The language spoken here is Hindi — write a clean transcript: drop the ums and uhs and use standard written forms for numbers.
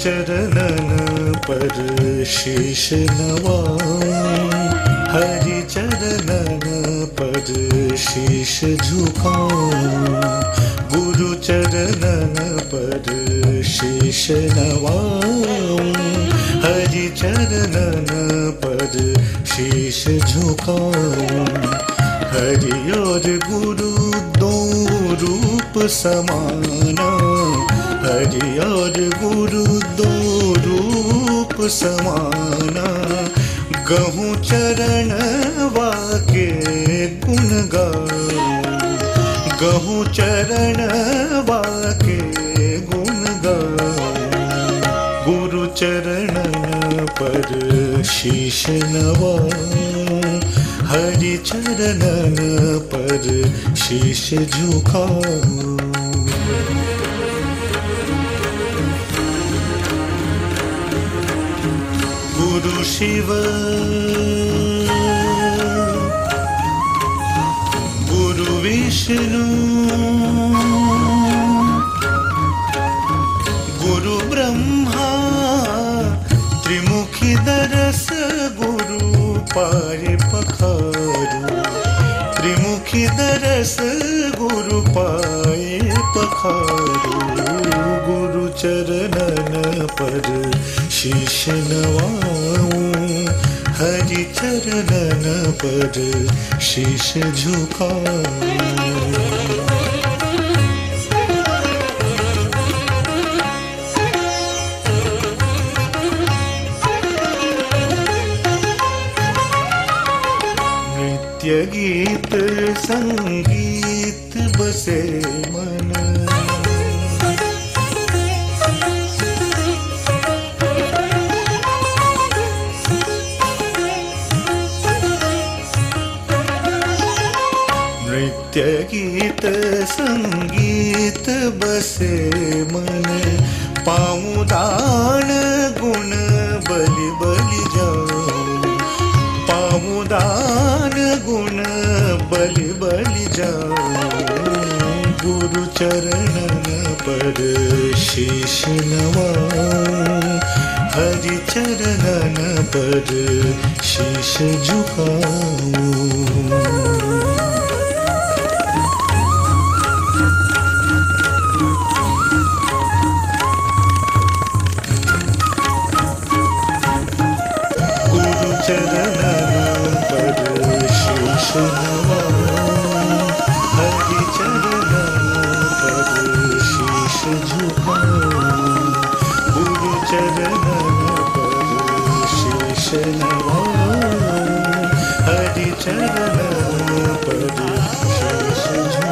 चरणन पर शीश नवाऊं, हरि चरणन पर शीश झुकाऊं, गुरु चरणन पर शीश नवाऊं, हरि चरणन पर शीश झुकाऊं। हरि और गुरु दो रूप समाना, हरि और गुरु दो रूप समाना, गहूँ चरण वाके गुण गाऊं, गहूँ चरण वाके गुण गाऊं। गुरु चरणन पर शीश नवाऊं, हरि चरणन पर शीश झुकाऊं। गुरु शिव गुरु विष्णु गुरु ब्रह्मा, त्रिमुखी दरस गुरु पाए पखारू, त्रिमुखी दरस गुरु पाए पखारू। गुरु चरणन पर शीश नवाऊं, हरि चरणन पर शीश झुकाऊं। नृत्य गीत संगीत बसे मन, नृत्य गीत संगीत बसे मन, पाऊं दान गुण बलि बलि जाऊं, पाऊं दान गुण बलि बलि जाऊं। गुरु चरणन पर शीश नवाऊं, हरि चरणन पर शीश झुकाऊं। चरणन पर शीश नवाऊं, हरि चरणन पर शीश झुकाऊं। गुरु चरणन पर शीश नवाऊं, हरि चरणन पर शीश झुकाऊं।